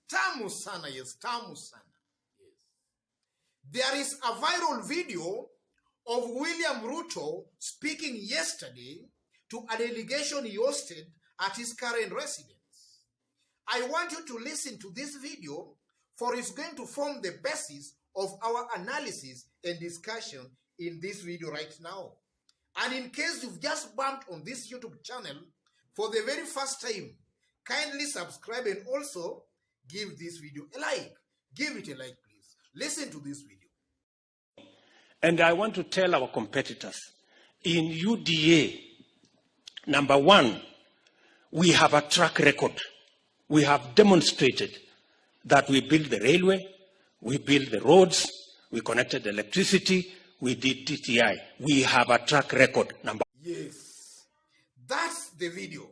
tamu sana, yes, tamu sana. Yes. There is a viral video of William Ruto speaking yesterday to a delegation he hosted at his current residence. I want you to listen to this video, for it's going to form the basis of our analysis and discussion in this video right now. And in case you've just bumped on this YouTube channel for the very first time, kindly subscribe and also give this video a like. Give it a like, please. Listen to this video. And I want to tell our competitors, in UDA, number one, we have a track record. We have demonstrated that we built the railway, we built the roads, we connected electricity, we did TTI. We have a track record. Yes, that's the video.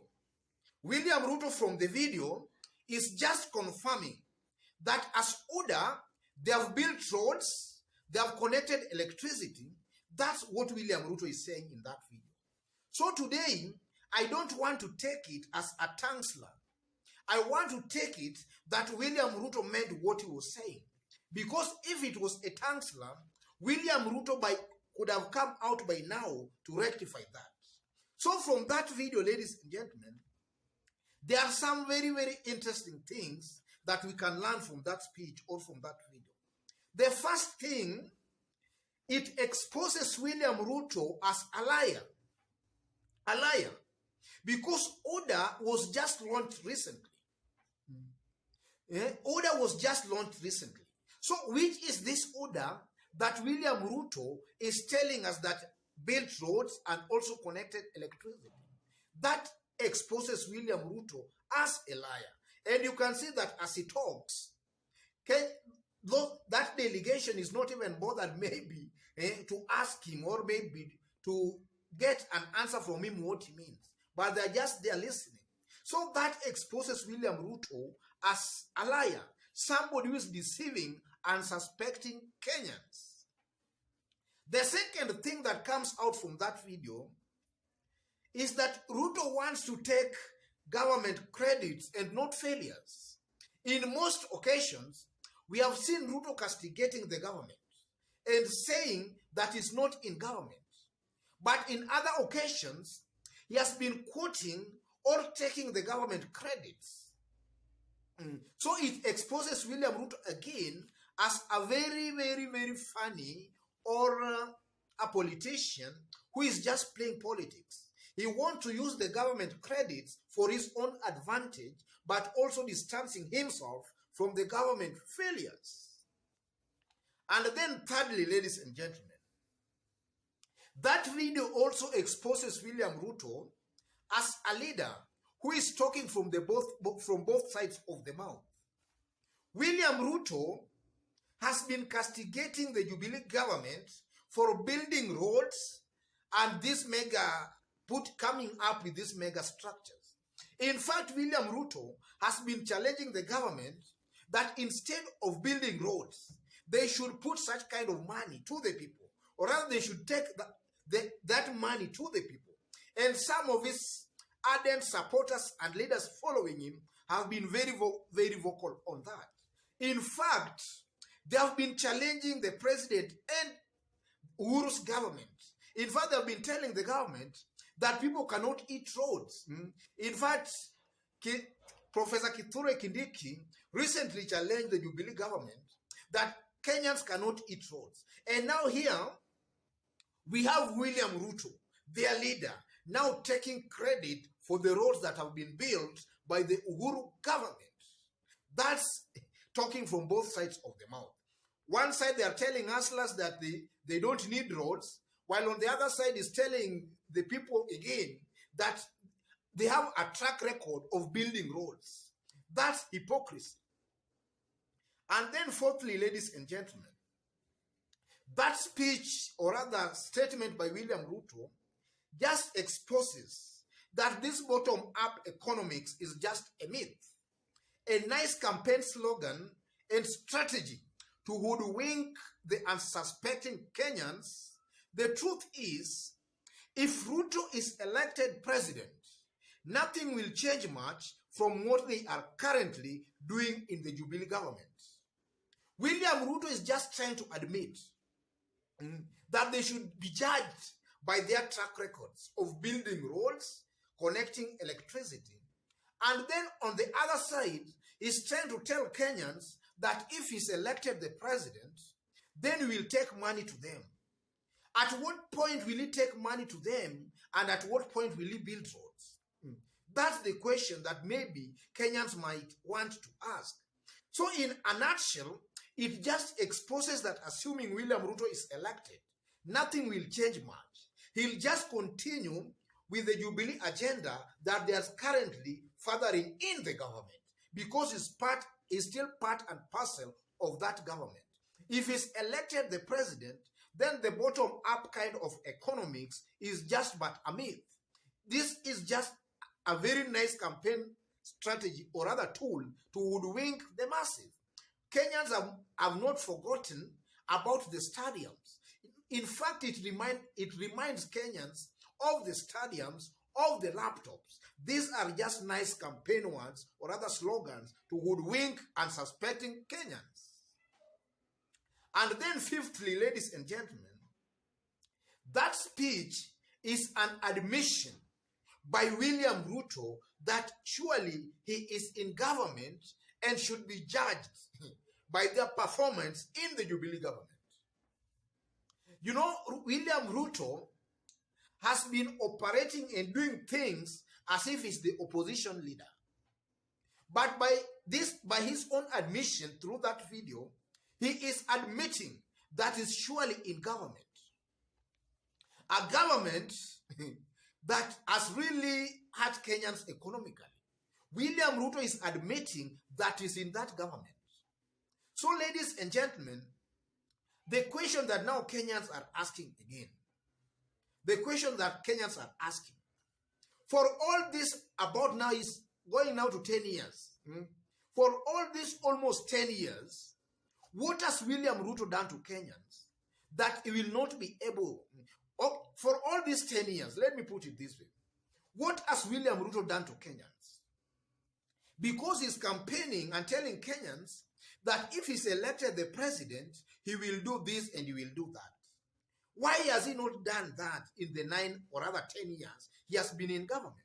William Ruto from the video is just confirming that as order, they have built roads, they have connected electricity. That's what William Ruto is saying in that video. So today, I don't want to take it as a tongue slap. I want to take it that William Ruto meant what he was saying. Because if it was a tongue slap, William Ruto could have come out by now to rectify that. So from that video, ladies and gentlemen, there are some very, very interesting things that we can learn from that speech or from that video. The first thing, it exposes William Ruto as a liar. A liar. Because order was just launched recently. Order was just launched recently. So which is this order that William Ruto is telling us that built roads and also connected electricity? That exposes William Ruto as a liar. And you can see that as he talks, that delegation is not even bothered maybe to ask him or maybe to get an answer from him what he means. But they're just there listening. So that exposes William Ruto as a liar. Somebody who is deceiving and suspecting Kenyans. The second thing that comes out from that video is that Ruto wants to take government credits and not failures. In most occasions, we have seen Ruto castigating the government and saying that it's not in government. But in other occasions, he has been quoting or taking the government credits. So it exposes William Ruto again as a very, very, very funny or a politician who is just playing politics. He wants to use the government credits for his own advantage, but also distancing himself from the government failures. And then thirdly, ladies and gentlemen, that video also exposes William Ruto as a leader who is talking from both sides of the mouth. William Ruto has been castigating the Jubilee government for building roads and coming up with these mega structures. In fact, William Ruto has been challenging the government that instead of building roads, they should put such kind of money to the people, or rather they should take that money to the people. And some of his ardent supporters and leaders following him have been very, very vocal on that. In fact, they have been challenging the president and Uhuru's government. In fact, they have been telling the government that people cannot eat roads. In fact, Professor Kithure Kindiki recently challenged the Jubilee government that Kenyans cannot eat roads. And now here, we have William Ruto, their leader, now taking credit for the roads that have been built by the Uhuru government. That's talking from both sides of the mouth. One side, they are telling hustlers that they don't need roads, while on the other side is telling the people again that they have a track record of building roads. That's hypocrisy. And then fourthly, ladies and gentlemen, that speech, or rather statement by William Ruto, just exposes that this bottom-up economics is just a myth, a nice campaign slogan and strategy to hoodwink the unsuspecting Kenyans. The truth is, if Ruto is elected president, nothing will change much from what they are currently doing in the Jubilee government. William Ruto is just trying to admit that they should be judged by their track records of building roads, connecting electricity. And then on the other side, he's trying to tell Kenyans that if he's elected the president, then he will take money to them. At what point will he take money to them, and at what point will he build roads? That's the question that maybe Kenyans might want to ask. So in a nutshell, it just exposes that assuming William Ruto is elected, nothing will change much. He'll just continue with the Jubilee agenda that there's currently furthering in the government, because he's still part and parcel of that government. If he's elected the president, then the bottom-up kind of economics is just but a myth. This is just a very nice campaign strategy, or rather tool, to hoodwink the masses. Kenyans have not forgotten about the stadiums. In fact, it reminds Kenyans of the stadiums, of the laptops. These are just nice campaign words, or other slogans, to hoodwink unsuspecting Kenyans. And then fifthly, ladies and gentlemen, that speech is an admission by William Ruto that surely he is in government and should be judged by their performance in the Jubilee government. You know, William Ruto has been operating and doing things as if he's the opposition leader. But by his own admission through that video, he is admitting that he's surely in government. A government that has really hurt Kenyans economically. William Ruto is admitting that he's in that government. So, ladies and gentlemen, the question that now Kenyans are asking again, the question that Kenyans are asking, for all this about now is going now to 10 years. For all this almost 10 years, what has William Ruto done to Kenyans that he will not be able, for all these 10 years, let me put it this way, what has William Ruto done to Kenyans? Because he's campaigning and telling Kenyans that if he's elected the president, he will do this and he will do that. Why has he not done that in the 9 or rather 10 years he has been in government?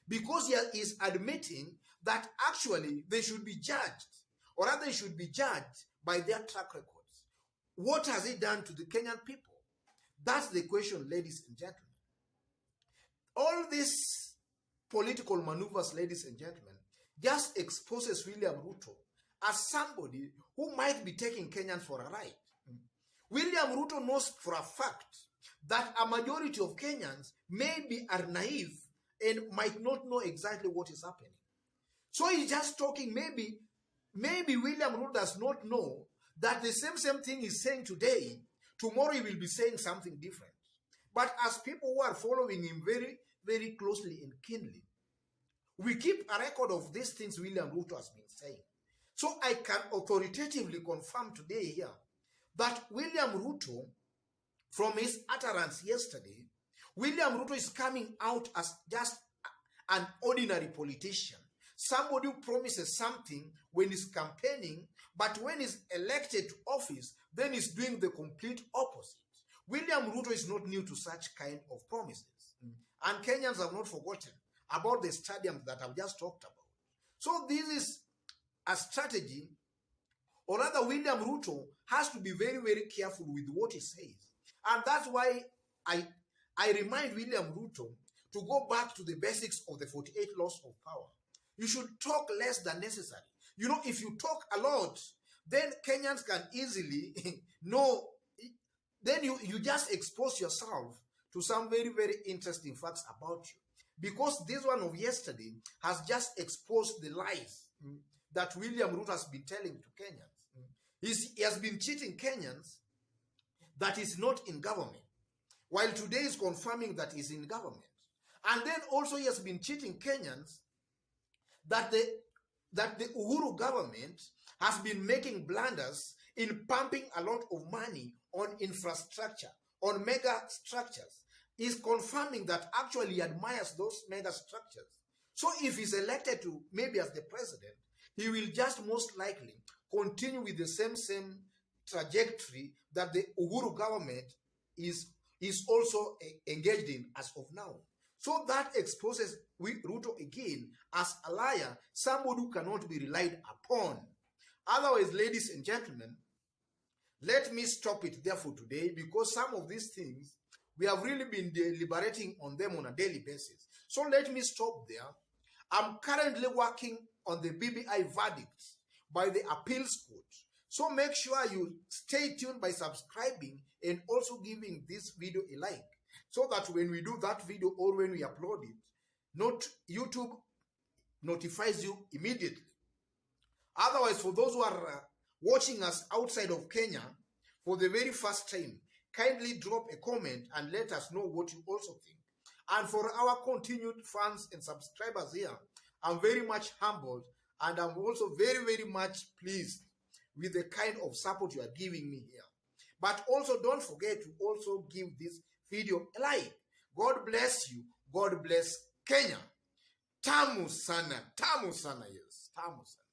Because he is admitting that actually they should be judged, or rather they should be judged by their track records. What has he done to the Kenyan people? That's the question, ladies and gentlemen. All these political maneuvers, ladies and gentlemen, just exposes William Ruto as somebody who might be taking Kenyans for a ride. William Ruto knows for a fact that a majority of Kenyans maybe are naive and might not know exactly what is happening. So he's just talking, maybe William Ruto does not know that the same thing he's saying today, tomorrow he will be saying something different. But as people who are following him very, very closely and keenly, we keep a record of these things William Ruto has been saying. So I can authoritatively confirm today here that William Ruto, from his utterance yesterday, William Ruto is coming out as just an ordinary politician. Somebody who promises something when he's campaigning, but when he's elected to office, then he's doing the complete opposite. William Ruto is not new to such kind of promises. And Kenyans have not forgotten about the stadiums that I've just talked about. So this is a strategy, or rather William Ruto has to be very, very careful with what he says. And that's why I remind William Ruto to go back to the basics of the 48 laws of power. You should talk less than necessary. You know, if you talk a lot, then Kenyans can easily know, then you just expose yourself to some very, very interesting facts about you. Because this one of yesterday has just exposed the lies that William Ruto has been telling to Kenyans. He has been cheating Kenyans that he's not in government, while today is confirming that he's in government. And then also he has been cheating Kenyans that the Uhuru government has been making blunders in pumping a lot of money on infrastructure, on mega structures. He's confirming that actually he admires those mega structures. So if he's elected to maybe as the president, he will just most likely continue with the same trajectory that the Uhuru government is also engaged in as of now. So that exposes Ruto again as a liar, somebody who cannot be relied upon. Otherwise, ladies and gentlemen, let me stop it there for today, because some of these things, we have really been deliberating on them on a daily basis. So let me stop there. I'm currently working on the BBI verdict by the appeals court. So make sure you stay tuned by subscribing and also giving this video a like, so that when we do that video or when we upload it, YouTube notifies you immediately. Otherwise, for those who are watching us outside of Kenya for the very first time, kindly drop a comment and let us know what you also think. And for our continued fans and subscribers here, I'm very much humbled, and I'm also very, very much pleased with the kind of support you are giving me here. But also don't forget to also give this video a like. God bless you. God bless Kenya. Tamu sana, yes. Tamu sana.